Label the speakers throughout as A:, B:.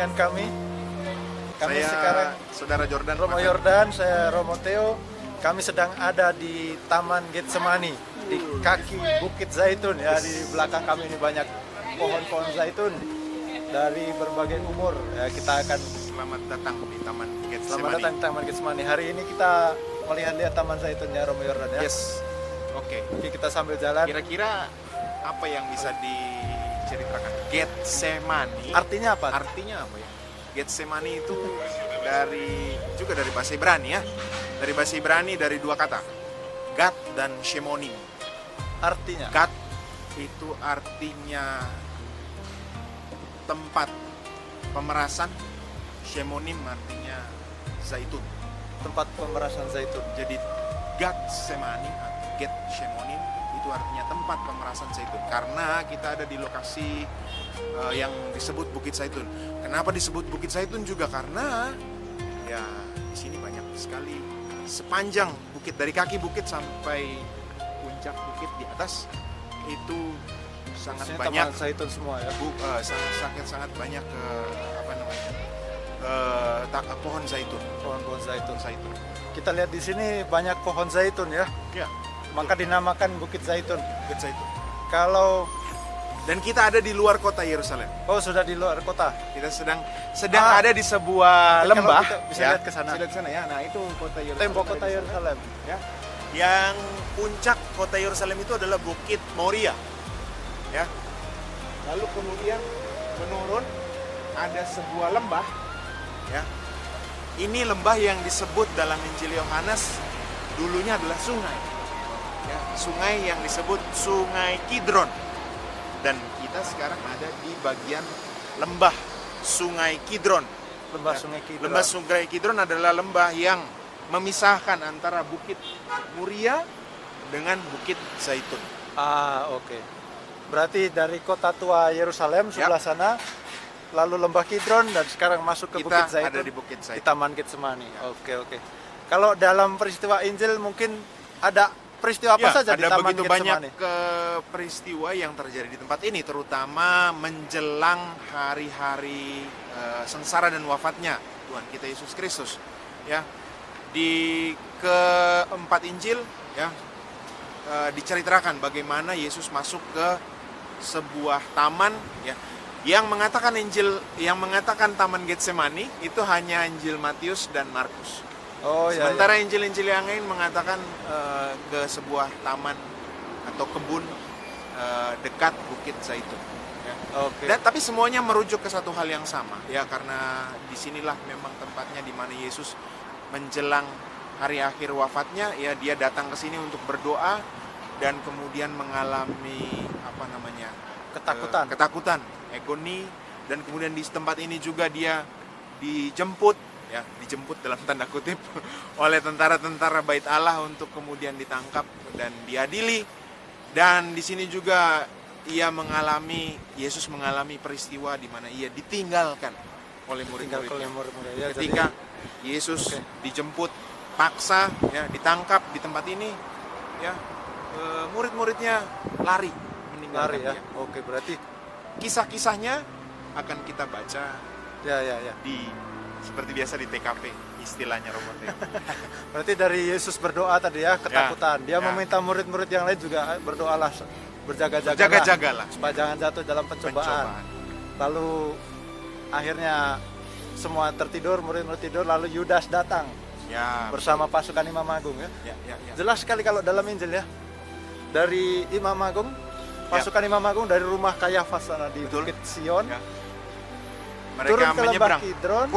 A: dengan kami. Kami
B: Saya
A: sekarang
B: Saudara Jordan.
A: Romo Yordan, saya Romo Theo. Kami sedang ada di Taman Getsemani di kaki Bukit Zaitun ya. Di belakang kami ini banyak pohon-pohon zaitun dari berbagai umur. Ya, kita akan
B: Selamat datang di Taman Getsemani.
A: selamat datang di Taman Getsemani. Hari ini kita melihat Taman Zaitunnya Romo Yordan ya.
B: Yes. Oke.
A: Oke, kita sambil jalan.
B: Kira-kira apa yang bisa diceritakan? Getsemani.
A: Artinya apa?
B: Artinya apa ya? Getsemani itu juga dari bahasa Ibrani ya. Dari bahasa Ibrani dari dua kata. Gad dan Shemonim.
A: Artinya
B: Gad itu artinya tempat pemerasan. Shemonim artinya zaitun.
A: tempat pemerasan zaitun.
B: Jadi Getsemani, Shemonim itu artinya tempat pemerasan zaitun. Karena kita ada di lokasi yang disebut Bukit Zaitun. Kenapa disebut Bukit Zaitun juga? Karena ya di sini banyak sekali sepanjang bukit, dari kaki bukit sampai puncak bukit di atas itu sangat
A: Maksudnya
B: banyak
A: taman zaitun semua ya.
B: sangat banyak pohon zaitun.
A: Pohon-pohon zaitun.
B: Zaitun.
A: Kita lihat di sini banyak pohon zaitun ya.
B: Ya,
A: Maka dinamakan Bukit Zaitun.
B: Bukit Zaitun.
A: Kalau
B: Dan kita ada di luar kota Yerusalem.
A: sudah di luar kota.
B: Kita sedang ada di sebuah
A: Kalau
B: lembah.
A: kita bisa lihat ke sana.
B: Bisa lihat ke sana ya. Nah, itu kota Yerusalem.
A: Tembok kota
B: Ada di sana.
A: Yerusalem.
B: Ya. Yang puncak kota Yerusalem itu adalah Bukit Moria. Ya. Lalu kemudian menurun ada sebuah lembah. Ya. Ini lembah yang disebut dalam Injil Yohanes dulunya adalah sungai. Ya, sungai yang disebut Sungai Kidron. Dan kita sekarang ada di bagian lembah Sungai Kidron.
A: Lembah
B: Ya.
A: Sungai Kidron.
B: Lembah Sungai Kidron adalah lembah yang memisahkan antara Bukit Muria dengan Bukit Zaitun.
A: Oke. Berarti dari kota tua Yerusalem sebelah sana, lalu lembah Kidron dan sekarang masuk ke
B: Kita
A: Bukit Zaitun.
B: ada di Bukit
A: Di
B: Zaitun.
A: Taman Getsemani. Oke. Kalau dalam peristiwa Injil mungkin ada peristiwa apa saja di
B: ada
A: Taman
B: begitu banyak
A: Getsemani?
B: peristiwa yang terjadi di tempat ini, terutama menjelang hari-hari sengsara dan wafatnya Tuhan kita Yesus Kristus. Ya, di keempat Injil ya diceritakan bagaimana Yesus masuk ke sebuah taman ya. Yang mengatakan Taman Getsemani itu hanya Injil Matius dan Markus. Sementara Injil-Injil yang lain mengatakan ke sebuah taman atau kebun dekat Bukit Zaitun. Ya.
A: Oke.
B: Tapi semuanya merujuk ke satu hal yang sama, ya, karena disinilah memang tempatnya di mana Yesus menjelang hari akhir wafatnya, ya, dia datang ke sini untuk berdoa dan kemudian mengalami ketakutan, agoni, dan kemudian di tempat ini juga dia dijemput dalam tanda kutip oleh tentara-tentara Bait Allah untuk kemudian ditangkap dan diadili. Dan di sini juga Yesus mengalami peristiwa di mana ia ditinggalkan oleh murid-muridnya.
A: Ya,
B: Ketika Yesus dijemput paksa ya, ditangkap di tempat ini ya, murid-muridnya lari meninggalkan
A: ya.
B: dia.
A: Oke, berarti
B: Kisah-kisahnya akan kita baca
A: ya.
B: seperti biasa di TKP, istilahnya Romo Theo.
A: Berarti dari Yesus berdoa tadi ya, ketakutan. Dia meminta murid-murid yang lain juga berdoalah, berjaga-jagalah supaya jangan jatuh dalam pencobaan. Lalu akhirnya semua tertidur, murid-murid tidur, lalu Yudas datang bersama pasukan Imam Agung ya. Jelas sekali kalau dalam Injil ya. Dari Imam Agung, pasukan Imam Agung dari rumah Kayafas sana di Bukit Sion.
B: Mereka
A: turun ke lembah Kidron,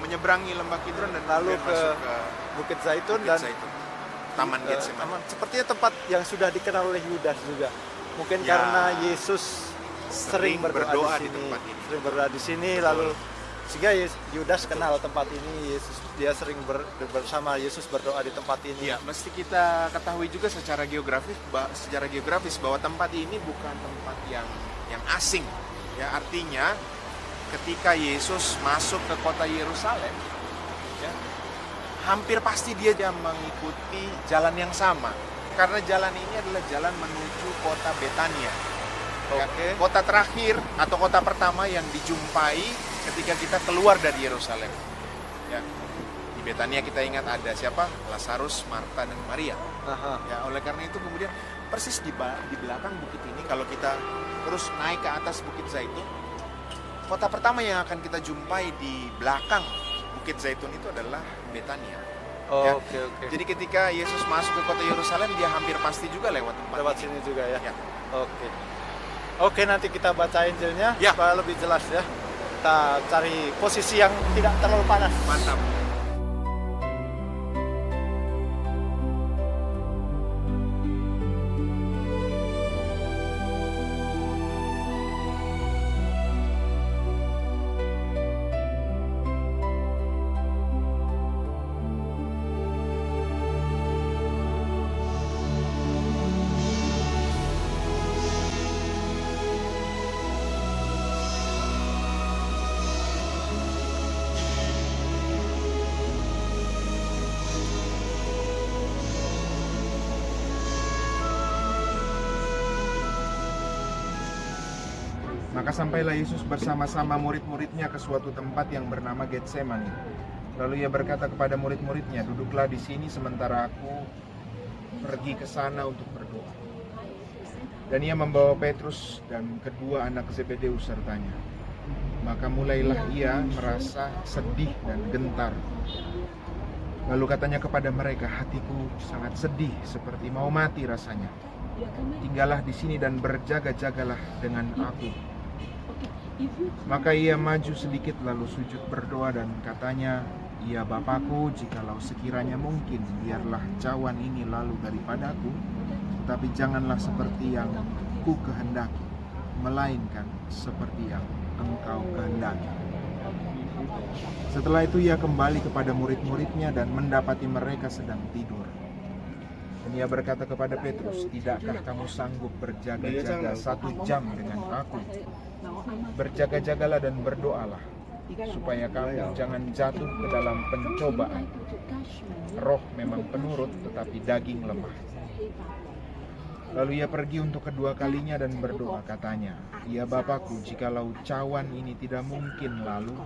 B: menyeberangi lembah Kidron dan
A: lalu ke
B: masuk ke
A: Bukit Zaitun dan
B: Taman Getsemani.
A: Sepertinya tempat yang sudah dikenal oleh Yudas juga. Mungkin karena Yesus sering berdoa di tempat ini. Sering berdoa di sini, lalu sehingga Yudas kenal tempat ini. Dia sering bersama Yesus berdoa di tempat ini.
B: Ya, mesti kita ketahui juga secara geografis bahwa tempat ini bukan tempat yang asing. Ya, artinya ketika Yesus masuk ke kota Yerusalem, ya, hampir pasti dia mengikuti jalan yang sama. Karena jalan ini adalah jalan menuju kota Betania. Ya, kota terakhir atau kota pertama yang dijumpai ketika kita keluar dari Yerusalem. Ya. Di Betania kita ingat ada siapa? Lazarus, Marta, dan Maria. Ya, oleh karena itu kemudian persis di belakang bukit ini, kalau kita terus naik ke atas Bukit Zaitun, kota pertama yang akan kita jumpai di belakang Bukit Zaitun itu adalah Betania. Ya.
A: Oke.
B: Jadi ketika Yesus masuk ke kota Yerusalem, dia hampir pasti juga lewat tempat
A: Lewat
B: ini.
A: sini juga ya.
B: Ya.
A: Oke, nanti kita baca Injilnya
B: Ya.
A: supaya lebih jelas ya. Kita cari posisi yang tidak terlalu panas.
B: Mantap. Maka sampailah Yesus bersama-sama murid-muridnya ke suatu tempat yang bernama Getsemani. Lalu ia berkata kepada murid-muridnya, "Duduklah di sini sementara aku pergi ke sana untuk berdoa." Dan ia membawa Petrus dan kedua anak Zebedeus sertanya. Maka mulailah ia merasa sedih dan gentar. Lalu katanya kepada mereka, "Hatiku sangat sedih seperti mau mati rasanya. Tinggallah di sini dan berjaga-jagalah dengan aku." Maka ia maju sedikit lalu sujud berdoa dan katanya, "Ya Bapakku, jikalau sekiranya mungkin, biarlah cawan ini lalu daripadaku, tetapi janganlah seperti yang ku kehendaki, melainkan seperti yang Engkau kehendaki." Setelah itu ia kembali kepada murid-muridnya dan mendapati mereka sedang tidur. Dan ia berkata kepada Petrus, "Tidakkah kamu sanggup berjaga-jaga 1 jam dengan aku? Berjaga-jagalah dan berdoalah, supaya kamu jangan jatuh ke dalam pencobaan. Roh memang penurut, tetapi daging lemah." Lalu ia pergi untuk kedua kalinya dan berdoa, katanya, "Ya Bapakku, jikalau cawan ini tidak mungkin lalu,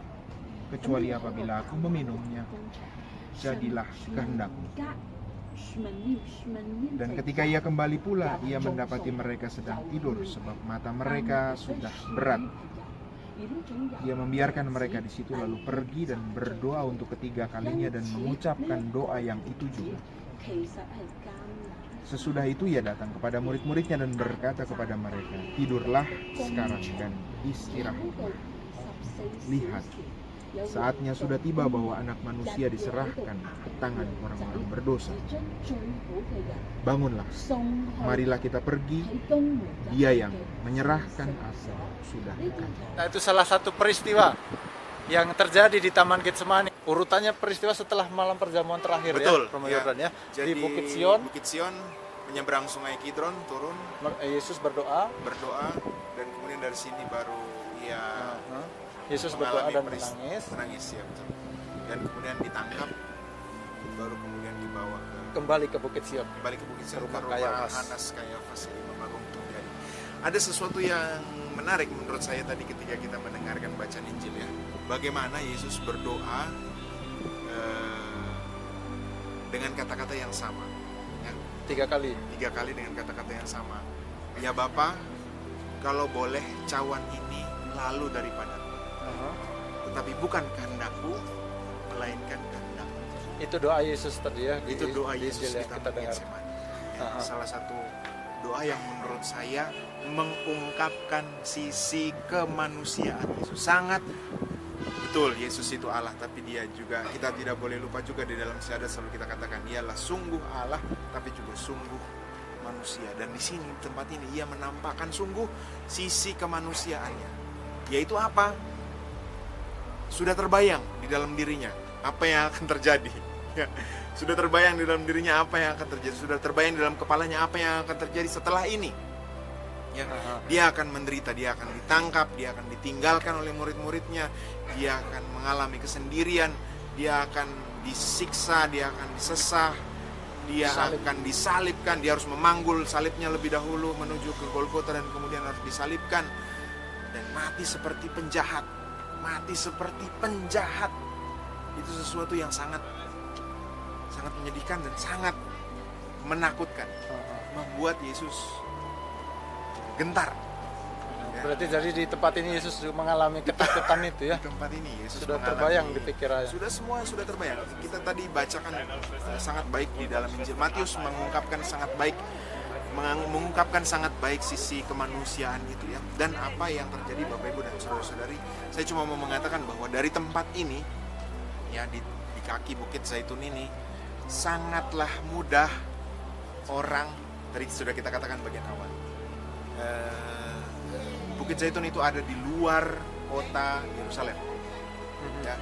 B: kecuali apabila aku meminumnya, jadilah kehendakmu." Dan ketika ia kembali pula, ia mendapati mereka sedang tidur, sebab mata mereka sudah berat. Ia membiarkan mereka di situ lalu pergi dan berdoa untuk ketiga kalinya dan mengucapkan doa yang itu juga. Sesudah itu ia datang kepada murid-muridnya dan berkata kepada mereka, "Tidurlah sekarang dan istirahatlah. Lihat, saatnya sudah tiba bahwa Anak Manusia diserahkan ke tangan orang-orang berdosa. Bangunlah, marilah kita pergi. Dia yang menyerahkan aku sudah dekat."
A: Nah, itu salah satu peristiwa yang terjadi di Taman Getsemani. Urutannya peristiwa setelah malam perjamuan terakhir.
B: Betul,
A: ya, Romo Yordan ya.
B: Jadi
A: Di Bukit Sion,
B: menyeberang Sungai Kidron, turun
A: Yesus berdoa.
B: dan kemudian dari sini baru ia
A: Yesus berdoa dan
B: menangis ya, betul. Dan kemudian ditangkap, baru kemudian dibawa
A: kembali ke Bukit Sion.
B: ke rumah
A: Kayafas.
B: Hanas Kayafas, Imam Agung Tunggal. Ada sesuatu yang menarik menurut saya tadi ketika kita mendengarkan bacaan Injil ya. Bagaimana Yesus berdoa dengan kata-kata yang sama. Ya.
A: 3 kali.
B: 3 kali dengan kata-kata yang sama. "Ya Bapa, kalau boleh cawan ini lalu daripadaku. Tetapi bukan kehendakku, melainkan kehendakmu."
A: Itu doa Yesus tadi ya.
B: Itu doa
A: di
B: Yesus
A: Injil
B: di
A: yang kita
B: Taman
A: dengar.
B: Getsemani. Ya, salah satu doa yang menurut saya mengungkapkan sisi kemanusiaan Yesus. Sangat betul, Yesus itu Allah, tapi dia juga, kita tidak boleh lupa juga di dalam syahadat selalu kita katakan, ialah sungguh Allah, tapi juga sungguh manusia. Dan di sini, tempat ini, ia menampakkan sungguh sisi kemanusiaannya. Yaitu apa? Sudah terbayang di dalam dirinya apa yang akan terjadi. Ya. Sudah terbayang di dalam dirinya apa yang akan terjadi. Sudah terbayang di dalam kepalanya apa yang akan terjadi setelah ini. Ya. Dia akan menderita, dia akan ditangkap, dia akan ditinggalkan oleh murid-muridnya, dia akan mengalami kesendirian, dia akan disiksa, dia akan disesah, dia akan disalibkan, dia harus memanggul salibnya lebih dahulu menuju ke Golgota dan kemudian harus disalibkan dan mati seperti penjahat. mati seperti penjahat. Itu sesuatu yang sangat menyedihkan dan sangat menakutkan, membuat Yesus gentar.
A: Berarti jadi di tempat ini Yesus mengalami ketakutan itu ya.
B: Di tempat ini Yesus
A: sudah terbayang di pikirannya.
B: Sudah terbayang. Kita tadi bacakan sangat baik di dalam Injil Matius, mengungkapkan sangat baik sisi kemanusiaan itu ya. Dan apa yang terjadi Bapak Ibu dan saudara-saudari, saya cuma mau mengatakan bahwa dari tempat ini ya, di kaki Bukit Zaitun ini sangatlah mudah orang, tadi sudah kita katakan bagian awal, Bukit Zaitun itu ada di luar kota Yerusalem ya.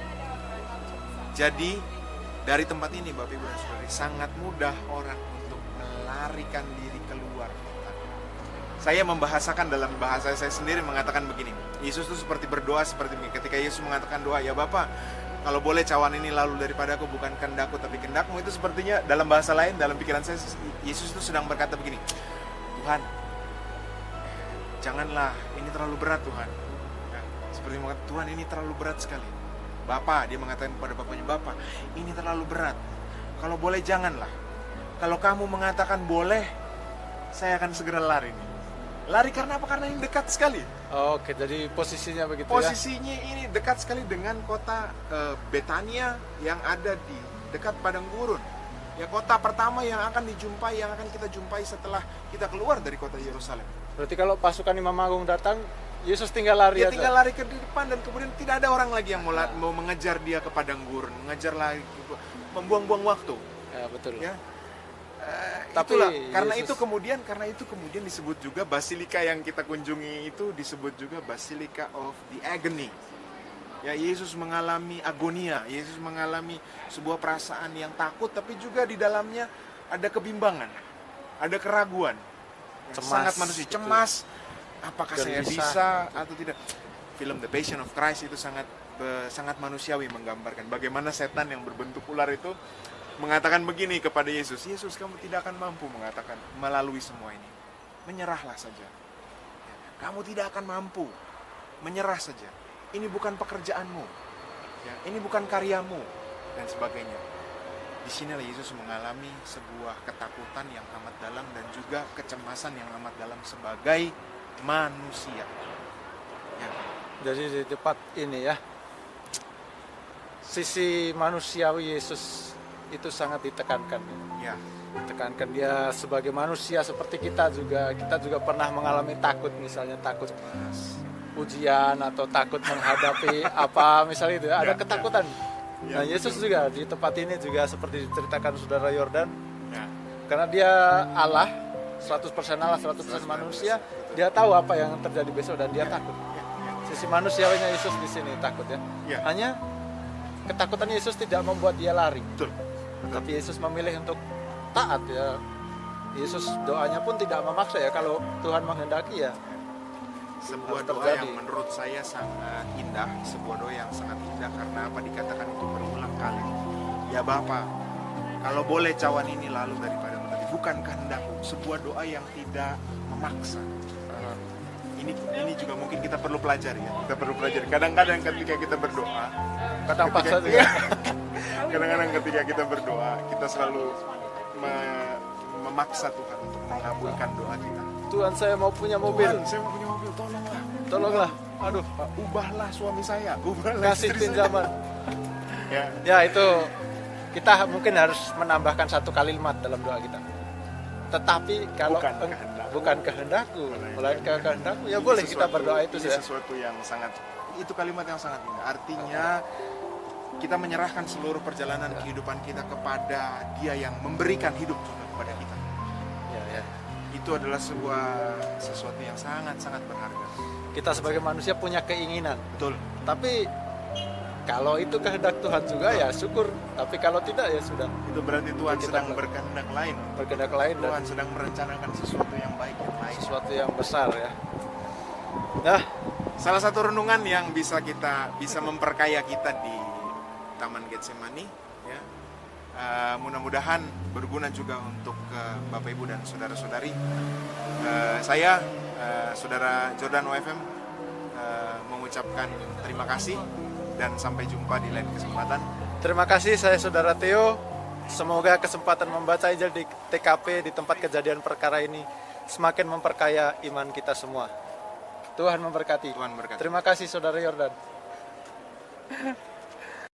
B: Jadi dari tempat ini Bapak Ibu dan Saudari, sangat mudah orang untuk melarikan diri keluar kota. Saya membahasakan dalam bahasa saya sendiri, mengatakan begini, Yesus itu seperti berdoa seperti ini. Ketika Yesus mengatakan doa, ya Bapa, kalau boleh cawan ini lalu daripadaku, bukan kehendakku tapi kehendakmu, itu sepertinya dalam bahasa lain, dalam pikiran saya, Yesus itu sedang berkata begini, Tuhan, janganlah, ini terlalu berat Tuhan. Ya, seperti mengatakan, Tuhan ini terlalu berat sekali. Bapa, dia mengatakan kepada bapaknya, Bapa, ini terlalu berat. Kalau boleh janganlah. Kalau kamu mengatakan boleh, saya akan segera lari nih. Lari karena apa? Karena ini dekat sekali.
A: Oke, jadi posisinya begitu
B: Posisinya ini dekat sekali dengan kota Betania yang ada di dekat padang gurun. Ya, kota pertama yang akan dijumpai, yang akan kita jumpai setelah kita keluar dari kota Yerusalem.
A: Berarti kalau pasukan Imam Agung datang, Yesus tinggal lari
B: Dia
A: aja.
B: tinggal lari ke depan dan kemudian tidak ada orang lagi yang mau mengejar dia ke padang gurun, mengejar lagi, membuang-buang waktu.
A: Ya, betul.
B: Ya.
A: Tapi
B: Itulah, karena
A: Yesus...
B: itu kemudian disebut juga basilika yang kita kunjungi itu disebut juga Basilica of the Agony. Ya, Yesus mengalami agonia, Yesus mengalami sebuah perasaan yang takut, tapi juga di dalamnya ada kebimbangan, ada keraguan, sangat manusia, cemas, apakah saya bisa atau tidak. Film The Passion of Christ itu sangat manusiawi, menggambarkan bagaimana setan yang berbentuk ular itu mengatakan begini kepada Yesus, Yesus, kamu tidak akan mampu mengatakan melalui semua ini, menyerahlah saja. Kamu tidak akan mampu, menyerah saja. Ini bukan pekerjaanmu, ya, ini bukan karyamu, dan sebagainya. Di sinilah Yesus mengalami sebuah ketakutan yang amat dalam dan juga kecemasan yang amat dalam sebagai manusia. Ya.
A: Jadi di tempat ini ya, sisi manusiawi Yesus itu sangat ditekankan.
B: Ya.
A: Ditekankan dia sebagai manusia seperti kita juga pernah mengalami takut, misalnya takut ujian atau takut menghadapi apa misalnya itu, ada ketakutan. Nah, Yesus juga di tempat ini juga seperti diceritakan Saudara Yordan, karena dia Allah, 100% Allah, 100% manusia, dia tahu apa yang terjadi besok dan dia takut. Sisi manusiawinya Yesus di sini takut ya. Hanya ketakutan Yesus tidak membuat dia lari.
B: Betul.
A: Tapi Yesus memilih untuk taat ya. Yesus doanya pun tidak memaksa ya, kalau Tuhan menghendaki ya.
B: Sebuah doa yang menurut saya sangat indah, sebuah doa yang sangat indah karena apa, dikatakan itu berulang kali. Ya Bapa, kalau boleh cawan ini lalu daripada tadi, bukan kehendakku. Sebuah doa yang tidak memaksa. Ini juga mungkin kita perlu pelajari ya. Kita perlu pelajari. Kadang-kadang ketika kita berdoa, kadang-kadang ketika kita berdoa, kita selalu memaksa Tuhan untuk mengabulkan doa kita.
A: Tuhan, saya mau punya mobil.
B: Tuhan, saya mau punya mobil,
A: tolonglah. Aduh,
B: ubahlah suami saya, ubahlah
A: kasih
B: istri
A: pinjaman. Ya, itu kita mungkin harus menambahkan satu kalimat dalam doa kita. Tetapi kalau bukan kehendakku, melainkan kehendakmu, ya boleh kita berdoa itu
B: saja. Sesuatu yang sangat, itu kalimat yang sangat indah. Artinya kita menyerahkan seluruh perjalanan kehidupan kita kepada Dia yang memberikan hidup juga kepada kita.
A: Ya.
B: Itu adalah sesuatu yang sangat-sangat berharga.
A: Kita sebagai manusia punya keinginan.
B: Betul.
A: Tapi kalau itu kehendak Tuhan juga ya syukur. Tapi kalau tidak ya sudah.
B: Itu berarti Tuhan sedang berkehendak lain.
A: Berkehendak lain.
B: Tuhan sedang merencanakan sesuatu yang baik yang lain.
A: Sesuatu yang besar ya. Nah,
B: salah satu renungan yang bisa memperkaya kita di Taman Getsemani ya. Mudah-mudahan berguna juga untuk Bapak Ibu dan saudara-saudari. Saya Saudara Jordan OFM mengucapkan terima kasih dan sampai jumpa di lain kesempatan.
A: Terima kasih, saya Saudara Theo. Semoga kesempatan membaca Injil di TKP di tempat kejadian perkara ini semakin memperkaya iman kita semua. Tuhan memberkati.
B: Tuhan berkati.
A: Terima kasih Saudara Yordan.